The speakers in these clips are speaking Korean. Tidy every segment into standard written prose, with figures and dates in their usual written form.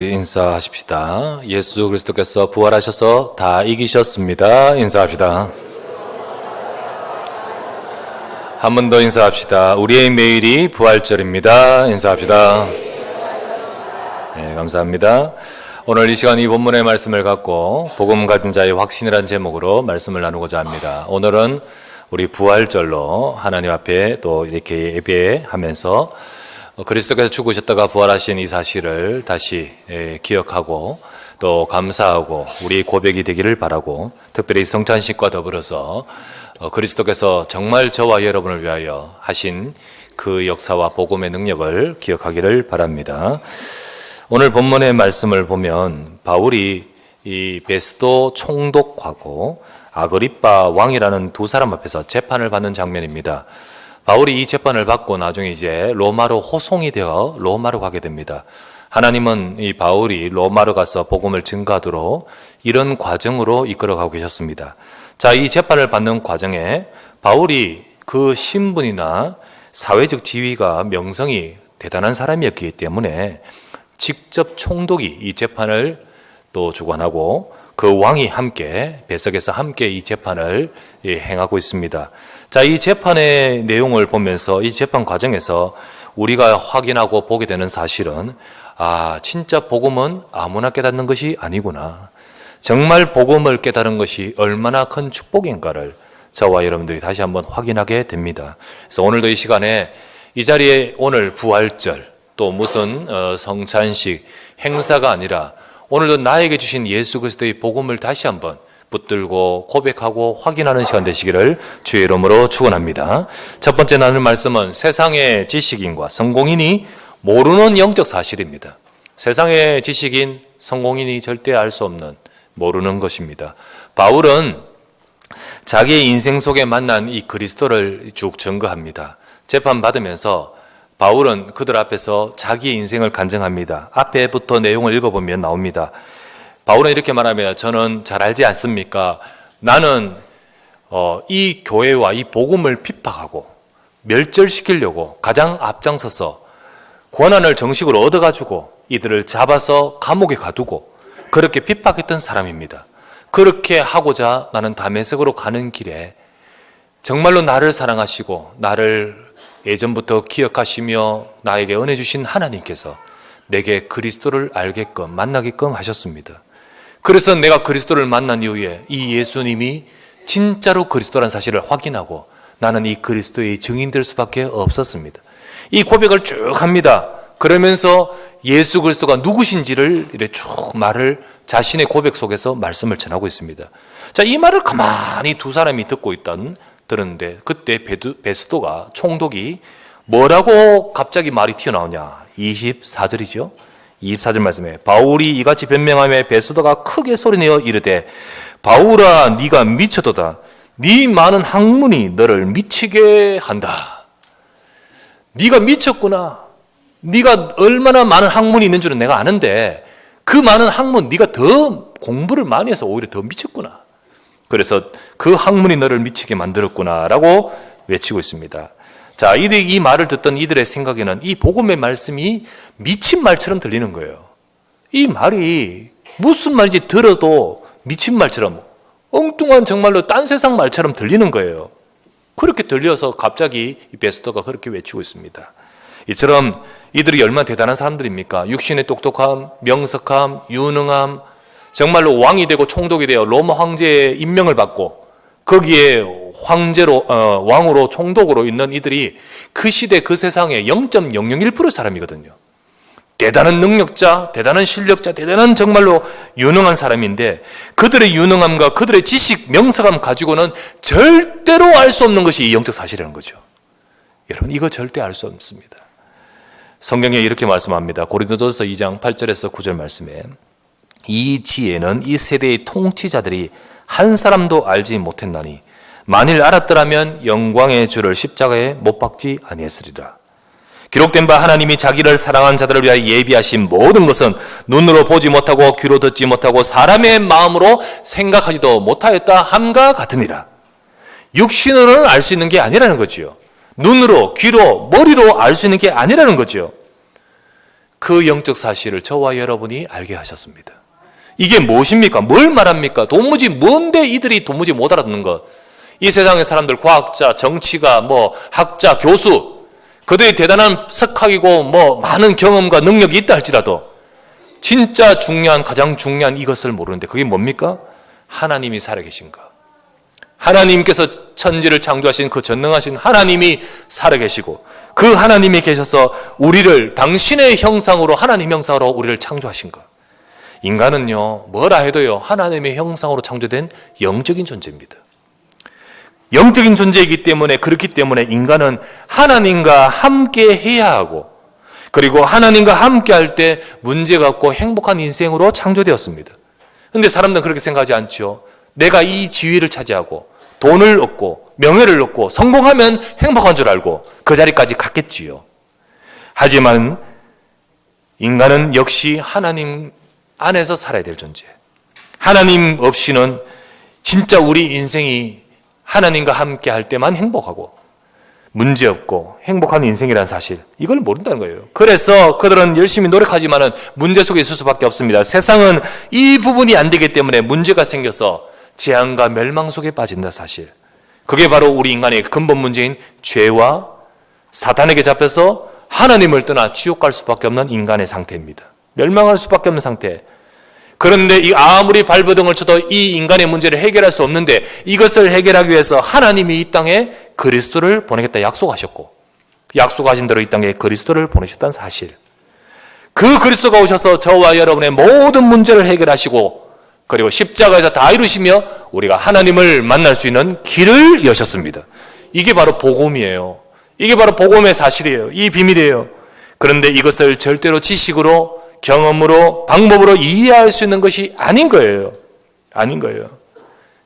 인사하십시다. 예수 그리스도께서 부활하셔서 다 이기셨습니다. 인사합시다. 한 번 더 인사합시다. 우리의 매일이 부활절입니다. 인사합시다. 네, 감사합니다. 오늘 이 시간 이 본문의 말씀을 갖고 복음 가진 자의 확신이라는 제목으로 말씀을 나누고자 합니다. 오늘은 우리 부활절로 하나님 앞에 또 이렇게 예배하면서 그리스도께서 죽으셨다가 부활하신 이 사실을 다시 기억하고 또 감사하고 우리 고백이 되기를 바라고, 특별히 성찬식과 더불어서 그리스도께서 정말 저와 여러분을 위하여 하신 그 역사와 복음의 능력을 기억하기를 바랍니다. 오늘 본문의 말씀을 보면 바울이 이 베스도 총독하고 아그리빠 왕이라는 두 사람 앞에서 재판을 받는 장면입니다. 바울이 이 재판을 받고 나중에 이제 로마로 호송이 되어 로마로 가게 됩니다. 하나님은 이 바울이 로마로 가서 복음을 증거하도록 이런 과정으로 이끌어가고 계셨습니다. 자, 이 재판을 받는 과정에 바울이 그 신분이나 사회적 지위가 명성이 대단한 사람이었기 때문에 직접 총독이 이 재판을 또 주관하고 그 왕이 함께 배석에서 함께 이 재판을 행하고 있습니다. 자, 이 재판의 내용을 보면서 이 재판 과정에서 우리가 확인하고 보게 되는 사실은, 진짜 복음은 아무나 깨닫는 것이 아니구나. 정말 복음을 깨달은 것이 얼마나 큰 축복인가를 저와 여러분들이 다시 한번 확인하게 됩니다. 그래서 오늘도 이 시간에 이 자리에 오늘 부활절 또 무슨 성찬식 행사가 아니라 오늘도 나에게 주신 예수 그리스도의 복음을 다시 한번 붙들고 고백하고 확인하는 시간 되시기를 주의 이름으로 축원합니다. 첫 번째 나눌 말씀은 세상의 지식인과 성공인이 모르는 영적 사실입니다. 세상의 지식인, 성공인이 절대 알 수 없는, 모르는 것입니다. 바울은 자기의 인생 속에 만난 이 그리스도를 쭉 증거합니다. 재판받으면서 바울은 그들 앞에서 자기의 인생을 간증합니다. 앞에부터 내용을 읽어보면 나옵니다. 바울은 이렇게 말하며, 저는 잘 알지 않습니까? 나는 이 교회와 이 복음을 핍박하고 멸절시키려고 가장 앞장서서 권한을 정식으로 얻어가지고 이들을 잡아서 감옥에 가두고 그렇게 핍박했던 사람입니다. 그렇게 하고자 나는 다메섹으로 가는 길에 정말로 나를 사랑하시고 나를 예전부터 기억하시며 나에게 은혜 주신 하나님께서 내게 그리스도를 알게끔 만나게끔 하셨습니다. 그래서 내가 그리스도를 만난 이후에 이 예수님이 진짜로 그리스도라는 사실을 확인하고 나는 이 그리스도의 증인 될 수밖에 없었습니다. 이 고백을 쭉 합니다. 그러면서 예수 그리스도가 누구신지를 이렇게 쭉 말을 자신의 고백 속에서 말씀을 전하고 있습니다. 자, 이 말을 가만히 두 사람이 듣고 들었는데 그때 베스도가 총독이 뭐라고 갑자기 말이 튀어나오냐? 24절이죠. 24절 말씀에 바울이 이같이 변명하며 베스도가 크게 소리내어 이르되, 바울아, 네가 미쳤도다. 네 많은 학문이 너를 미치게 한다. 네가 미쳤구나. 네가 얼마나 많은 학문이 있는 줄은 내가 아는데 그 많은 학문, 네가 더 공부를 많이 해서 오히려 더 미쳤구나. 그래서 그 학문이 너를 미치게 만들었구나 라고 외치고 있습니다. 자, 이 말을 듣던 이들의 생각에는 이 복음의 말씀이 미친 말처럼 들리는 거예요. 이 말이 무슨 말인지 들어도 미친 말처럼, 엉뚱한 정말로 딴 세상 말처럼 들리는 거예요. 그렇게 들려서 갑자기 이 베스도가 그렇게 외치고 있습니다. 이처럼 이들이 얼마나 대단한 사람들입니까? 육신의 똑똑함, 명석함, 유능함, 정말로 왕이 되고 총독이 되어 로마 황제의 임명을 받고 거기에 왕으로 총독으로 있는 이들이 그 시대 그 세상의 0.001% 사람이거든요. 대단한 능력자, 대단한 실력자, 대단한 정말로 유능한 사람인데 그들의 유능함과 그들의 지식, 명석함 가지고는 절대로 알 수 없는 것이 이 영적 사실이라는 거죠. 여러분, 이거 절대 알 수 없습니다. 성경에 이렇게 말씀합니다. 고린도전서 2장 8절에서 9절 말씀에, 이 지혜는 이 세대의 통치자들이 한 사람도 알지 못했나니 만일 알았더라면 영광의 주를 십자가에 못 박지 아니했으리라. 기록된 바 하나님이 자기를 사랑한 자들을 위하여 예비하신 모든 것은 눈으로 보지 못하고 귀로 듣지 못하고 사람의 마음으로 생각하지도 못하였다 함과 같으니라. 육신으로는 알 수 있는 게 아니라는 거지요. 눈으로, 귀로, 머리로 알 수 있는 게 아니라는 거죠. 그 영적 사실을 저와 여러분이 알게 하셨습니다. 이게 무엇입니까? 뭘 말합니까? 도무지 뭔데 이들이 도무지 못 알아듣는 것. 이 세상의 사람들, 과학자, 정치가, 학자, 교수, 그들이 대단한 석학이고 많은 경험과 능력이 있다 할지라도 진짜 가장 중요한 이것을 모르는데 그게 뭡니까? 하나님이 살아계신 것. 하나님께서 천지를 창조하신 그 전능하신 하나님이 살아계시고 그 하나님이 계셔서 우리를 당신의 형상으로, 하나님 형상으로 우리를 창조하신 것. 인간은요, 뭐라 해도요, 하나님의 형상으로 창조된 영적인 존재입니다. 영적인 존재이기 때문에, 그렇기 때문에 인간은 하나님과 함께 해야 하고, 그리고 하나님과 함께 할 때 문제가 없고 행복한 인생으로 창조되었습니다. 그런데 사람들은 그렇게 생각하지 않죠. 내가 이 지위를 차지하고 돈을 얻고 명예를 얻고 성공하면 행복한 줄 알고 그 자리까지 갔겠지요. 하지만 인간은 역시 하나님 안에서 살아야 될 존재. 하나님 없이는 진짜 우리 인생이 하나님과 함께 할 때만 행복하고 문제없고 행복한 인생이라는 사실, 이걸 모른다는 거예요. 그래서 그들은 열심히 노력하지만 문제 속에 있을 수밖에 없습니다. 세상은 이 부분이 안 되기 때문에 문제가 생겨서 재앙과 멸망 속에 빠진다 사실. 그게 바로 우리 인간의 근본 문제인 죄와 사탄에게 잡혀서 하나님을 떠나 지옥 갈 수밖에 없는 인간의 상태입니다. 멸망할 수밖에 없는 상태. 그런데 아무리 발버둥을 쳐도 이 인간의 문제를 해결할 수 없는데 이것을 해결하기 위해서 하나님이 이 땅에 그리스도를 보내겠다 약속하셨고, 약속하신 대로 이 땅에 그리스도를 보내셨다는 사실. 그 그리스도가 오셔서 저와 여러분의 모든 문제를 해결하시고 그리고 십자가에서 다 이루시며 우리가 하나님을 만날 수 있는 길을 여셨습니다. 이게 바로 복음이에요. 이게 바로 복음의 사실이에요. 이 비밀이에요. 그런데 이것을 절대로 지식으로, 경험으로, 방법으로 이해할 수 있는 것이 아닌 거예요. 아닌 거예요.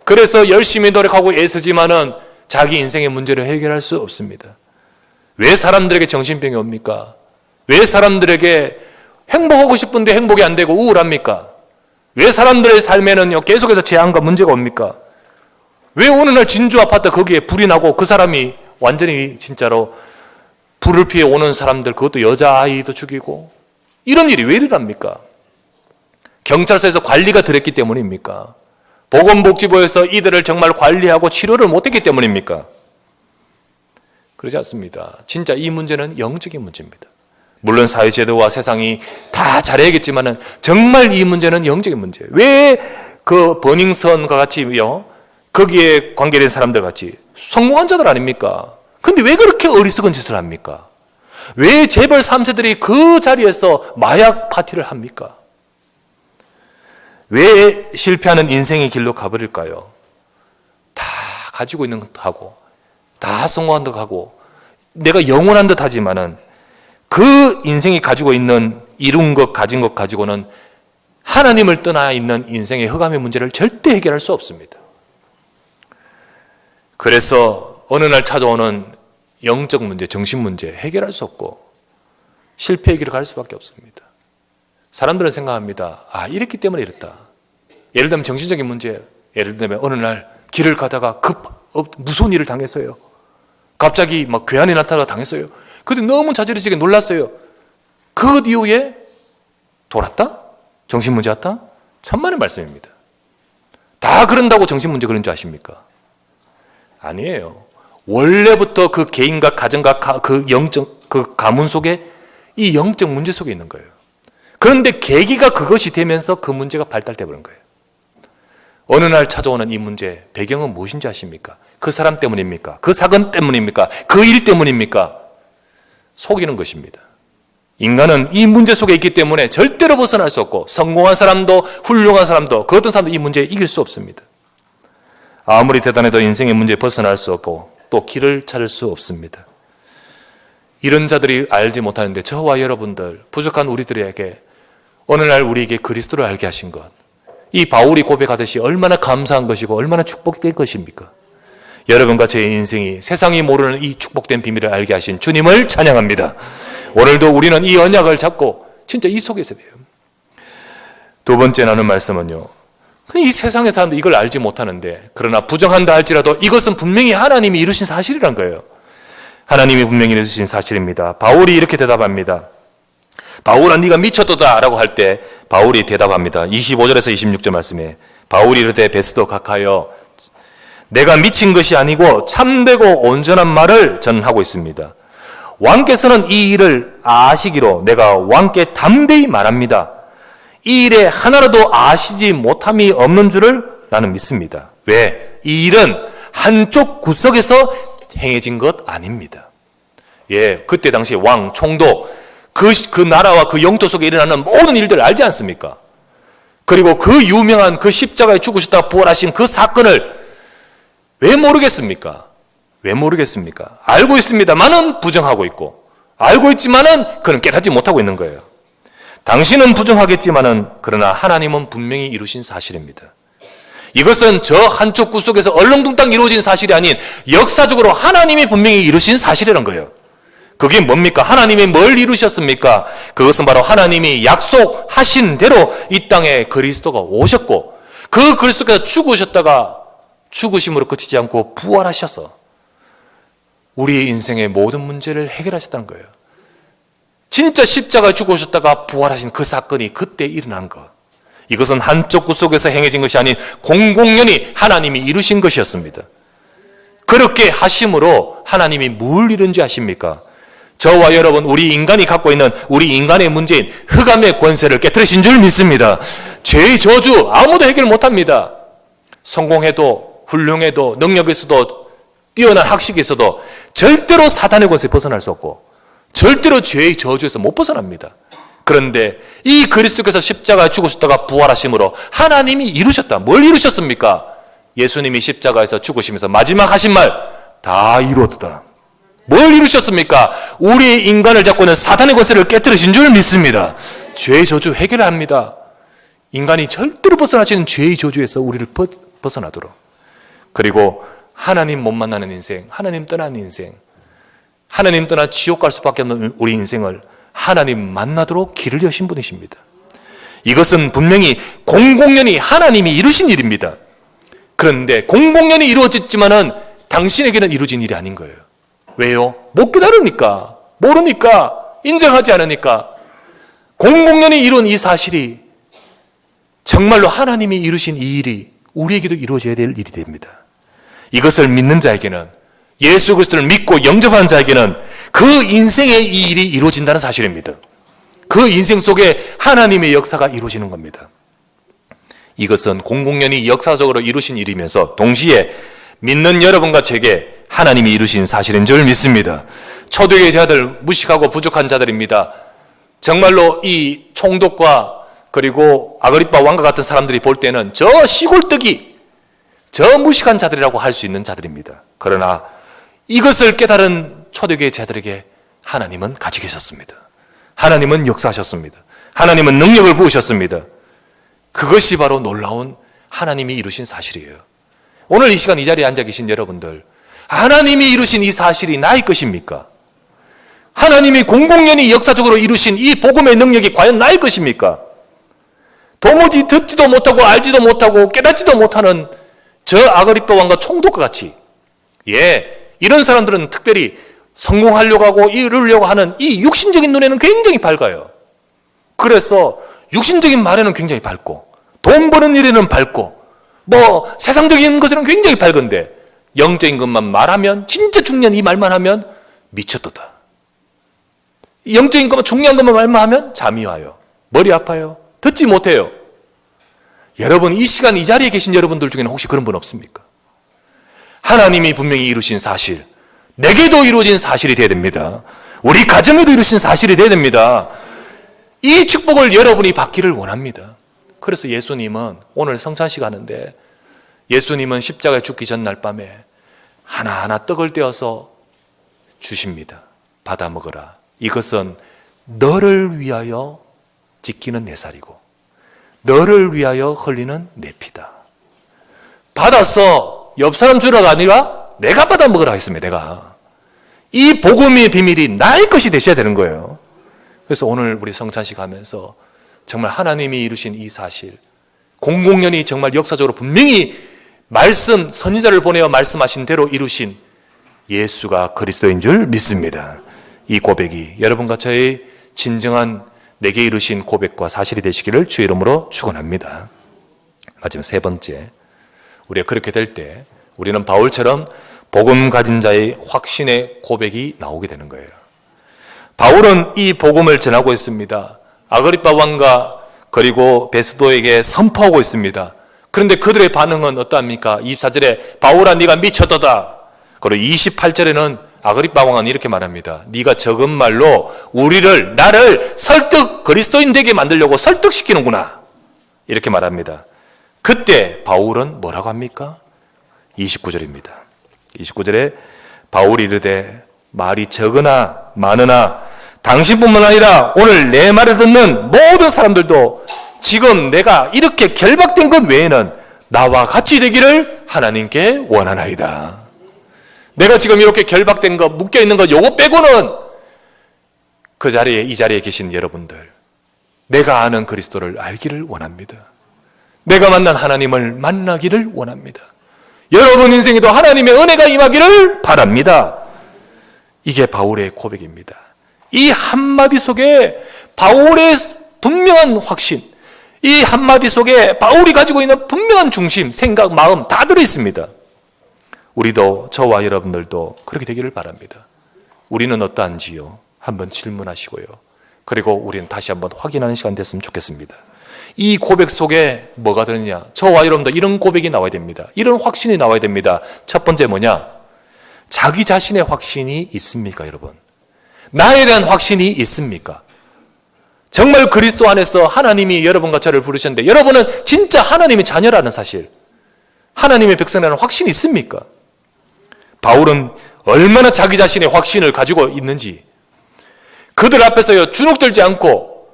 그래서 열심히 노력하고 애쓰지만은 자기 인생의 문제를 해결할 수 없습니다. 왜 사람들에게 정신병이 옵니까? 왜 사람들에게 행복하고 싶은데 행복이 안 되고 우울합니까? 왜 사람들의 삶에는 계속해서 재앙과 문제가 옵니까? 왜 어느 날 진주 아파트 거기에 불이 나고 그 사람이 완전히 진짜로 불을 피해 오는 사람들, 그것도 여자아이도 죽이고, 이런 일이 왜 일어납니까? 경찰서에서 관리가 들었기 때문입니까? 보건복지부에서 이들을 정말 관리하고 치료를 못했기 때문입니까? 그러지 않습니다. 진짜 이 문제는 영적인 문제입니다. 물론 사회제도와 세상이 다 잘해야겠지만 정말 이 문제는 영적인 문제예요. 왜 그 버닝썬과 같이요, 거기에 관계된 사람들 같이 성공한 자들 아닙니까? 근데 왜 그렇게 어리석은 짓을 합니까? 왜 재벌 3세들이 그 자리에서 마약 파티를 합니까? 왜 실패하는 인생의 길로 가버릴까요? 다 가지고 있는 듯하고 다 성공한 듯하고 내가 영원한 듯 하지만은 그 인생이 가지고 있는 이룬 것, 가진 것 가지고는 하나님을 떠나 있는 인생의 흑암의 문제를 절대 해결할 수 없습니다. 그래서 어느 날 찾아오는 영적 문제, 정신 문제 해결할 수 없고 실패의 길을 갈 수밖에 없습니다. 사람들은 생각합니다. 이랬기 때문에 이랬다. 예를 들면 정신적인 문제, 예를 들면 어느 날 길을 가다가 무서운 일을 당했어요. 갑자기 막 괴한이 나타나서 당했어요. 그때 너무 자지러지게 놀랐어요. 그 이후에 돌았다? 정신 문제 왔다? 천만의 말씀입니다. 다 그런다고 정신 문제 그런 줄 아십니까? 아니에요. 원래부터 그 개인과 가정과 그 영적 그 가문 속에 이 영적 문제 속에 있는 거예요. 그런데 계기가 그것이 되면서 그 문제가 발달돼 버린 거예요. 어느 날 찾아오는 이 문제 배경은 무엇인지 아십니까? 그 사람 때문입니까? 그 사건 때문입니까? 그 일 때문입니까? 속이는 것입니다. 인간은 이 문제 속에 있기 때문에 절대로 벗어날 수 없고 성공한 사람도 훌륭한 사람도 그 어떤 사람도 이 문제에 이길 수 없습니다. 아무리 대단해도 인생의 문제에 벗어날 수 없고 또 길을 찾을 수 없습니다. 이런 자들이 알지 못하는데 저와 여러분들, 부족한 우리들에게 어느 날 우리에게 그리스도를 알게 하신 것, 이 바울이 고백하듯이 얼마나 감사한 것이고 얼마나 축복된 것입니까? 여러분과 제 인생이 세상이 모르는 이 축복된 비밀을 알게 하신 주님을 찬양합니다. 오늘도 우리는 이 언약을 잡고 진짜 이 속에서 돼요. 두 번째 나눈 말씀은요, 이 세상의 사람도 이걸 알지 못하는데 그러나 부정한다 할지라도 이것은 분명히 하나님이 이루신 사실이란 거예요. 하나님이 분명히 이루신 사실입니다. 바울이 이렇게 대답합니다. 바울아 네가 미쳤도다 라고 할 때 바울이 대답합니다. 25절에서 26절 말씀에 바울이 이르되 베스도 각하여 내가 미친 것이 아니고 참되고 온전한 말을 저는 하고 있습니다. 왕께서는 이 일을 아시기로 내가 왕께 담대히 말합니다. 이 일에 하나라도 아시지 못함이 없는 줄을 나는 믿습니다. 왜? 이 일은 한쪽 구석에서 행해진 것 아닙니다. 예, 그때 당시 왕, 총독, 그 나라와 그 영토 속에 일어나는 모든 일들을 알지 않습니까? 그리고 그 유명한 그 십자가에 죽으셨다가 부활하신 그 사건을 왜 모르겠습니까? 왜 모르겠습니까? 알고 있습니다만은 부정하고 있고, 알고 있지만은 그는 깨닫지 못하고 있는 거예요. 당신은 부정하겠지만은 그러나 하나님은 분명히 이루신 사실입니다. 이것은 저 한쪽 구석에서 얼렁뚱땅 이루어진 사실이 아닌 역사적으로 하나님이 분명히 이루신 사실이라는 거예요. 그게 뭡니까? 하나님이 뭘 이루셨습니까? 그것은 바로 하나님이 약속하신 대로 이 땅에 그리스도가 오셨고, 그 그리스도께서 죽으셨다가 죽으심으로 그치지 않고 부활하셔서 우리의 인생의 모든 문제를 해결하셨다는 거예요. 진짜 십자가에 죽으셨다가 부활하신 그 사건이 그때 일어난 것. 이것은 한쪽 구석에서 행해진 것이 아닌 공공연히 하나님이 이루신 것이었습니다. 그렇게 하심으로 하나님이 뭘 이룬지 아십니까? 저와 여러분, 우리 인간이 갖고 있는 우리 인간의 문제인 흑암의 권세를 깨뜨리신 줄 믿습니다. 죄의 저주 아무도 해결 못합니다. 성공해도 훌륭해도 능력이 있어도 뛰어난 학식이 있어도 절대로 사단의 권세에 벗어날 수 없고 절대로 죄의 저주에서 못 벗어납니다. 그런데 이 그리스도께서 십자가에 죽으셨다가 부활하심으로 하나님이 이루셨다. 뭘 이루셨습니까? 예수님이 십자가에서 죽으시면서 마지막 하신 말, 다 이루었다. 뭘 이루셨습니까? 우리 인간을 잡고 있는 사단의 권세를 깨뜨리신 줄 믿습니다. 죄의 저주 해결합니다. 인간이 절대로 벗어날 수 있는 죄의 저주에서 우리를 벗어나도록. 그리고 하나님 못 만나는 인생, 하나님 떠나는 인생, 하나님 떠나 지옥 갈 수밖에 없는 우리 인생을 하나님 만나도록 길을 여신 분이십니다. 이것은 분명히 공공연히 하나님이 이루신 일입니다. 그런데 공공연히 이루어졌지만은 당신에게는 이루어진 일이 아닌 거예요. 왜요? 못 깨달으니까, 모르니까, 인정하지 않으니까. 공공연히 이룬 이 사실이 정말로 하나님이 이루신 이 일이 우리에게도 이루어져야 될 일이 됩니다. 이것을 믿는 자에게는, 예수 그리스도를 믿고 영접하는 자에게는 그 인생의 이 일이 이루어진다는 사실입니다. 그 인생 속에 하나님의 역사가 이루어지는 겁니다. 이것은 공공연히 역사적으로 이루신 일이면서 동시에 믿는 여러분과 제게 하나님이 이루신 사실인 줄 믿습니다. 초대교회 자들 무식하고 부족한 자들입니다. 정말로 이 총독과 그리고 아그리빠 왕과 같은 사람들이 볼 때는 저 시골뜨기, 저 무식한 자들이라고 할 수 있는 자들입니다. 그러나 이것을 깨달은 초대교회 자들에게 하나님은 같이 계셨습니다. 하나님은 역사하셨습니다. 하나님은 능력을 부으셨습니다. 그것이 바로 놀라운 하나님이 이루신 사실이에요. 오늘 이 시간 이 자리에 앉아 계신 여러분들, 하나님이 이루신 이 사실이 나의 것입니까? 하나님이 공공연히 역사적으로 이루신 이 복음의 능력이 과연 나의 것입니까? 도무지 듣지도 못하고 알지도 못하고 깨닫지도 못하는 저 아그리빠 왕과 총독과 같이, 이런 사람들은 특별히 성공하려고 하고 이루려고 하는 이 육신적인 눈에는 굉장히 밝아요. 그래서 육신적인 말에는 굉장히 밝고 돈 버는 일에는 밝고 세상적인 것에는 굉장히 밝은데 영적인 것만 말하면, 진짜 중요한 이 말만 하면 미쳤도다. 영적인 것만, 중요한 것만 말만 하면 잠이 와요. 머리 아파요. 듣지 못해요. 여러분, 이 시간 이 자리에 계신 여러분들 중에는 혹시 그런 분 없습니까? 하나님이 분명히 이루신 사실, 내게도 이루어진 사실이 되어야 됩니다. 우리 가정에도 이루신 사실이 되어야 됩니다. 이 축복을 여러분이 받기를 원합니다. 그래서 예수님은 오늘 성찬식 하는데, 예수님은 십자가에 죽기 전날 밤에 하나하나 떡을 떼어서 주십니다. 받아 먹어라. 이것은 너를 위하여 지키는 내 살이고 너를 위하여 흘리는 내 피다. 받아서 옆 사람 주라가 아니라 내가 받아 먹으라 했습니다. 내가. 이 복음의 비밀이 나의 것이 되셔야 되는 거예요. 그래서 오늘 우리 성찬식 하면서 정말 하나님이 이루신 이 사실, 공공연히 정말 역사적으로 분명히 선지자를 보내어 말씀하신 대로 이루신 예수가 그리스도인 줄 믿습니다. 이 고백이 여러분과 저의 진정한 내게 이루신 고백과 사실이 되시기를 주의 이름으로 축원합니다. 마지막 세 번째, 우리가 그렇게 될 때 우리는 바울처럼 복음 가진 자의 확신의 고백이 나오게 되는 거예요. 바울은 이 복음을 전하고 있습니다. 아그리빠 왕과 그리고 베스도에게 선포하고 있습니다. 그런데 그들의 반응은 어떠합니까? 24절에 바울아 네가 미쳤도다. 그리고 28절에는 아그리빠 왕은 이렇게 말합니다. 네가 적은 말로 나를 그리스도인 되게 만들려고 설득시키는구나. 이렇게 말합니다. 그때 바울은 뭐라고 합니까? 29절입니다. 29절에 바울이 이르되 말이 적으나 많으나 당신뿐만 아니라 오늘 내 말을 듣는 모든 사람들도 지금 내가 이렇게 결박된 것 외에는 나와 같이 되기를 하나님께 원하나이다. 내가 지금 이렇게 결박된 것, 묶여있는 것 요거 빼고는 이 자리에 계신 여러분들, 내가 아는 그리스도를 알기를 원합니다. 내가 만난 하나님을 만나기를 원합니다. 여러분 인생에도 하나님의 은혜가 임하기를 바랍니다. 이게 바울의 고백입니다. 이 한마디 속에 바울의 분명한 확신, 이 한마디 속에 바울이 가지고 있는 분명한 중심, 생각, 마음 다 들어있습니다. 우리도, 저와 여러분들도 그렇게 되기를 바랍니다. 우리는 어떠한지요? 한번 질문하시고요. 그리고 우리는 다시 한번 확인하는 시간 됐으면 좋겠습니다. 이 고백 속에 뭐가 들었냐? 저와 여러분도 이런 고백이 나와야 됩니다. 이런 확신이 나와야 됩니다. 첫 번째 뭐냐? 자기 자신의 확신이 있습니까, 여러분? 나에 대한 확신이 있습니까? 정말 그리스도 안에서 하나님이 여러분과 저를 부르셨는데 여러분은 진짜 하나님의 자녀라는 사실, 하나님의 백성이라는 확신이 있습니까? 바울은 얼마나 자기 자신의 확신을 가지고 있는지, 그들 앞에서요 주눅들지 않고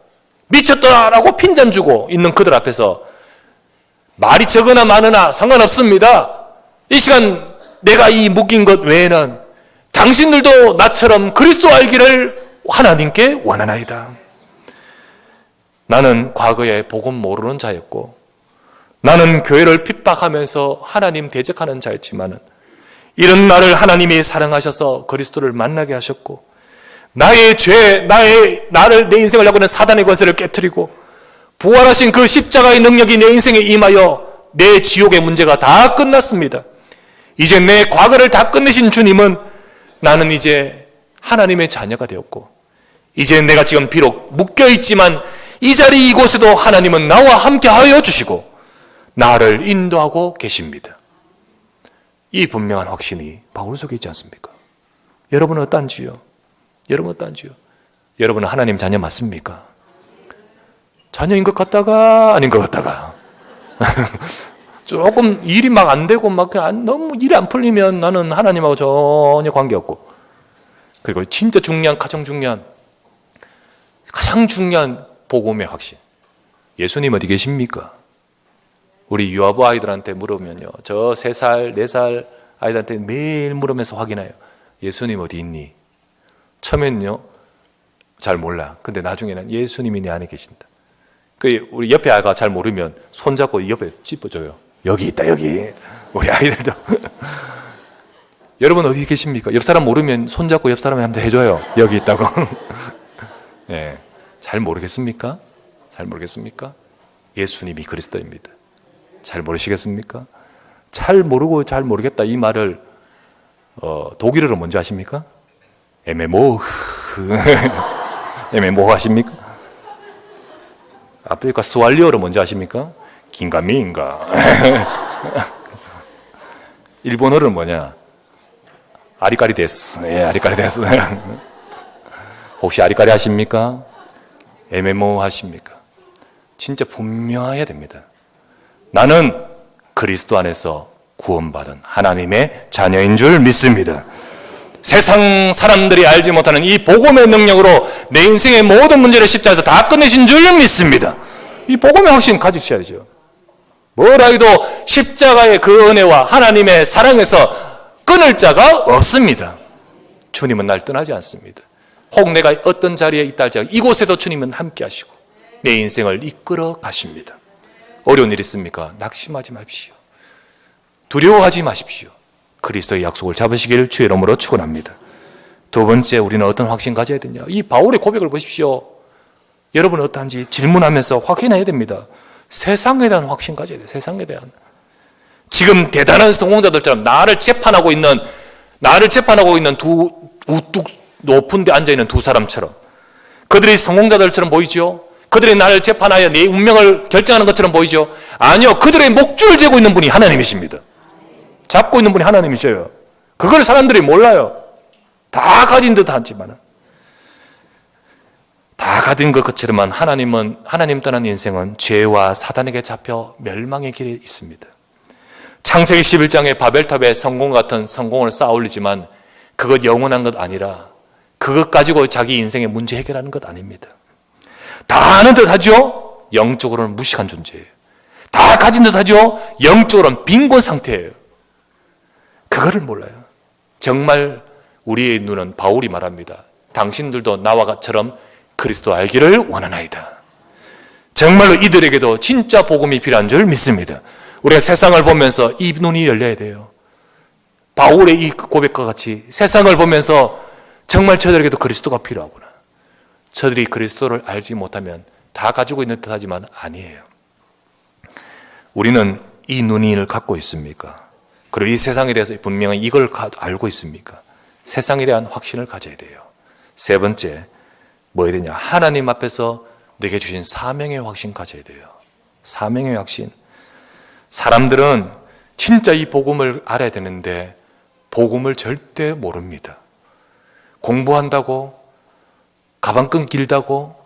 미쳤더라라고 핀잔 주고 있는 그들 앞에서 말이 적으나 많으나 상관없습니다. 이 시간 내가 이 묶인 것 외에는 당신들도 나처럼 그리스도 알기를 하나님께 원하나이다. 나는 과거에 복음 모르는 자였고, 나는 교회를 핍박하면서 하나님 대적하는 자였지만은 이런 나를 하나님이 사랑하셔서 그리스도를 만나게 하셨고, 나의 죄, 나를 내 인생을 하고 있는 사단의 권세를 깨트리고 부활하신 그 십자가의 능력이 내 인생에 임하여 내 지옥의 문제가 다 끝났습니다. 이제 내 과거를 다 끝내신 주님은 나는 이제 하나님의 자녀가 되었고, 이제 내가 지금 비록 묶여있지만 이 자리 이곳에도 하나님은 나와 함께 하여 주시고 나를 인도하고 계십니다. 이 분명한 확신이 바울 속에 있지 않습니까? 여러분은 어떤지요? 여러분은 하나님 자녀 맞습니까? 자녀인 것 같다가 아닌 것 같다가 조금 일이 막 안 되고 막 너무 일이 안 풀리면 나는 하나님하고 전혀 관계없고, 그리고 진짜 가장 중요한 복음의 확신, 예수님 어디 계십니까? 우리 유아부 아이들한테 물으면요, 저 3살, 4살 아이들한테 매일 물으면서 확인해요. 예수님 어디 있니? 처음에는요 잘 몰라. 근데 나중에는 예수님이 내 안에 계신다. 우리 옆에 아이가 잘 모르면 손잡고 옆에 짚어줘요. 여기 있다, 여기. 우리 아이들도 여러분 어디 계십니까? 옆 사람 모르면 손잡고 옆 사람한테 해줘요. 여기 있다고. 네. 잘 모르겠습니까? 예수님이 그리스도입니다. 잘 모르시겠습니까? 잘 모르고 잘 모르겠다 이 말을 독일어로 먼저 하십니까? 에메모 하십니까? 아프리카 스왈리어로 먼저 하십니까? 긴가미인가? 일본어는 뭐냐? 아리까리 데스. 예, 아리까리 데스. 혹시 아리까리 하십니까? 에메모 하십니까? 진짜 분명해야 됩니다. 나는 그리스도 안에서 구원받은 하나님의 자녀인 줄 믿습니다. 세상 사람들이 알지 못하는 이 복음의 능력으로 내 인생의 모든 문제를 십자가에서 다 끝내신 줄 믿습니다. 이 복음의 확신 가지셔야죠. 뭐라 해도 십자가의 그 은혜와 하나님의 사랑에서 끊을 자가 없습니다. 주님은 날 떠나지 않습니다. 혹 내가 어떤 자리에 있다 할지라도 이곳에도 주님은 함께 하시고 내 인생을 이끌어 가십니다. 어려운 일 있습니까? 낙심하지 마십시오. 두려워하지 마십시오. 그리스도의 약속을 잡으시기를 주의 이름으로 축원합니다. 두 번째, 우리는 어떤 확신 가져야 되냐? 이 바울의 고백을 보십시오. 여러분은 어떠한지 질문하면서 확인해야 됩니다. 세상에 대한 확신 가져야 돼요. 세상에 대한. 지금 대단한 성공자들처럼 나를 재판하고 있는 두 우뚝 높은 데 앉아있는 두 사람처럼, 그들이 성공자들처럼 보이죠? 그들이 나를 재판하여 내 운명을 결정하는 것처럼 보이죠? 아니요. 그들의 목줄을 쥐고 있는 분이 하나님이십니다. 잡고 있는 분이 하나님이셔요. 그걸 사람들이 몰라요. 다 가진 듯 하지만, 다 가진 것처럼만 하나님 떠난 인생은 죄와 사단에게 잡혀 멸망의 길에 있습니다. 창세기 11장의 바벨탑의 성공 같은 성공을 쌓아 올리지만 그것 영원한 것 아니라 그것 가지고 자기 인생의 문제 해결하는 것 아닙니다. 다 아는 듯 하죠? 영적으로는 무식한 존재예요. 다 가진 듯 하죠? 영적으로는 빈곤 상태예요. 그거를 몰라요. 정말 우리의 눈은 바울이 말합니다. 당신들도 나와 같처럼 그리스도 알기를 원하나이다. 정말로 이들에게도 진짜 복음이 필요한 줄 믿습니다. 우리가 세상을 보면서 이 눈이 열려야 돼요. 바울의 이 고백과 같이 세상을 보면서 정말 저들에게도 그리스도가 필요하구나. 저들이 그리스도를 알지 못하면 다 가지고 있는 듯하지만 아니에요. 우리는 이 눈을 갖고 있습니까? 그리고 이 세상에 대해서 분명히 이걸 알고 있습니까? 세상에 대한 확신을 가져야 돼요. 세 번째, 뭐 해야 되냐? 하나님 앞에서 내게 주신 사명의 확신 가져야 돼요. 사명의 확신. 사람들은 진짜 이 복음을 알아야 되는데 복음을 절대 모릅니다. 공부한다고, 가방끈 길다고,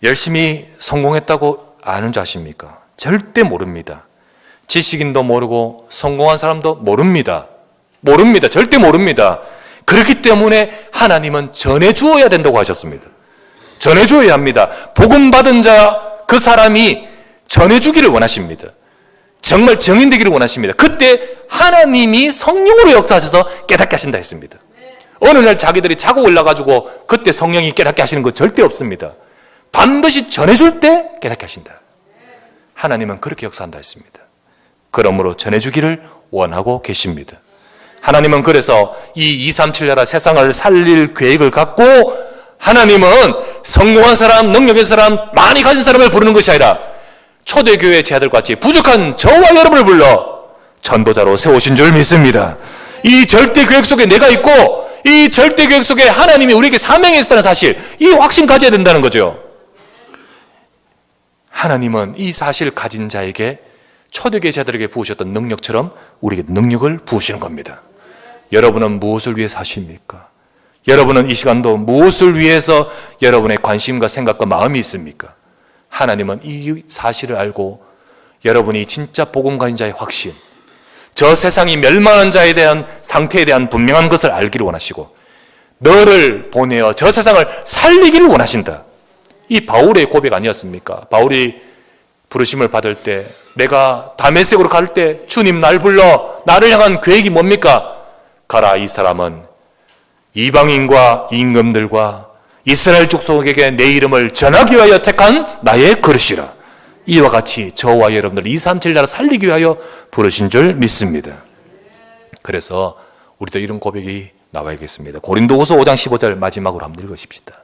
열심히 성공했다고 아는 줄 아십니까? 절대 모릅니다. 지식인도 모르고 성공한 사람도 모릅니다. 절대 모릅니다. 그렇기 때문에 하나님은 전해주어야 된다고 하셨습니다. 전해줘야 합니다. 복음 받은 자, 그 사람이 전해주기를 원하십니다. 정말 정인되기를 원하십니다. 그때 하나님이 성령으로 역사하셔서 깨닫게 하신다 했습니다. 어느 날 자기들이 자고 올라가지고 그때 성령이 깨닫게 하시는 거 절대 없습니다. 반드시 전해줄 때 깨닫게 하신다. 하나님은 그렇게 역사한다 했습니다. 그러므로 전해주기를 원하고 계십니다. 하나님은 그래서 이 237 나라 세상을 살릴 계획을 갖고 하나님은 성공한 사람, 능력 있는 사람, 많이 가진 사람을 부르는 것이 아니라 초대교회 제자들같이 부족한 저와 여러분을 불러 전도자로 세우신 줄 믿습니다. 이 절대 계획 속에 내가 있고 이 절대 계획 속에 하나님이 우리에게 사명이 있다는 사실, 이 확신 가져야 된다는 거죠. 하나님은 이 사실을 가진 자에게 초대교회 제자들에게 부으셨던 능력처럼 우리에게 능력을 부으시는 겁니다. 여러분은 무엇을 위해 사십니까? 여러분은 이 시간도 무엇을 위해서 여러분의 관심과 생각과 마음이 있습니까? 하나님은 이 사실을 알고 여러분이 진짜 복음 가진 자의 확신, 저 세상이 멸망한 자에 대한 상태에 대한 분명한 것을 알기를 원하시고 너를 보내어 저 세상을 살리기를 원하신다. 이 바울의 고백 아니었습니까? 바울이 부르심을 받을 때, 내가 다메섹으로 갈 때 주님 날 불러 나를 향한 계획이 뭡니까? 가라, 이 사람은 이방인과 임금들과 이스라엘 족속에게 내 이름을 전하기 위하여 택한 나의 그릇이라. 이와 같이 저와 여러분들 237 나라 살리기 위하여 부르신 줄 믿습니다. 그래서 우리도 이런 고백이 나와야겠습니다. 고린도후서 5장 15절 마지막으로 한번 읽으십시다.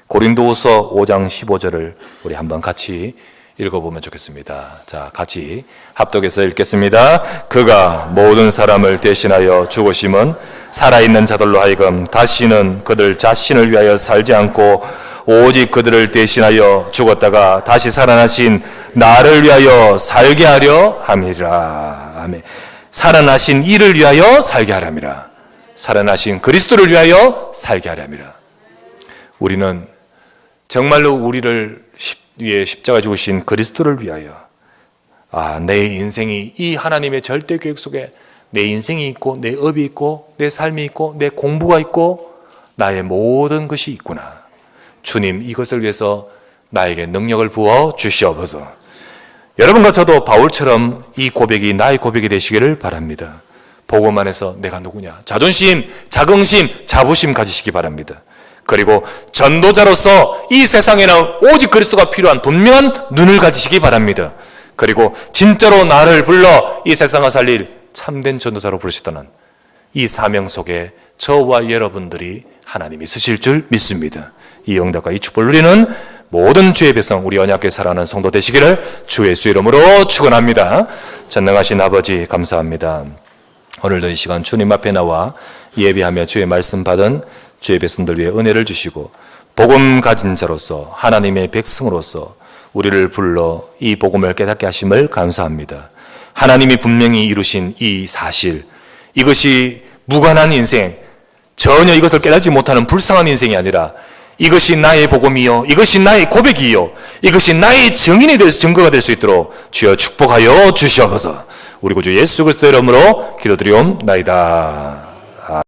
고린도후서 5장 15절을 우리 한번 같이 읽어보면 좋겠습니다. 자, 같이 합독해서 읽겠습니다. 그가 모든 사람을 대신하여 죽으심은 살아있는 자들로 하여금 다시는 그들 자신을 위하여 살지 않고 오직 그들을 대신하여 죽었다가 다시 살아나신 나를 위하여 살게 하려 함이라. 아멘. 살아나신 이를 위하여 살게 하람이라. 살아나신 그리스도를 위하여 살게 하람이라. 우리는 정말로 우리를 위해 십자가 죽으신 그리스도를 위하여, 내 인생이 이 하나님의 절대 계획 속에 내 인생이 있고 내 업이 있고 내 삶이 있고 내 공부가 있고 나의 모든 것이 있구나. 주님, 이것을 위해서 나에게 능력을 부어 주시옵소서. 여러분과 저도 바울처럼 이 고백이 나의 고백이 되시기를 바랍니다. 복음 안에서 내가 누구냐, 자존심, 자긍심, 자부심 가지시기 바랍니다. 그리고 전도자로서 이 세상에는 오직 그리스도가 필요한 분명한 눈을 가지시기 바랍니다. 그리고 진짜로 나를 불러 이 세상을 살릴 참된 전도자로 부르시다는 이 사명 속에 저와 여러분들이 하나님이 쓰실 줄 믿습니다. 이 응답과 이 축복을 누리는 모든 주의 백성, 우리 언약궤 살아가는 성도 되시기를 주 예수 이름으로 축원합니다. 전능하신 아버지 감사합니다. 오늘도 이 시간 주님 앞에 나와 예배하며 주의 말씀 받은 주의 백성들 위해 은혜를 주시고 복음 가진 자로서 하나님의 백성으로서 우리를 불러 이 복음을 깨닫게 하심을 감사합니다. 하나님이 분명히 이루신 이 사실, 이것이 무관한 인생, 전혀 이것을 깨닫지 못하는 불쌍한 인생이 아니라 이것이 나의 복음이요, 이것이 나의 고백이요, 이것이 나의 증거가 될 수 있도록 주여 축복하여 주시옵소서. 우리 구주 예수 그리스도 이름으로 기도드리옵나이다.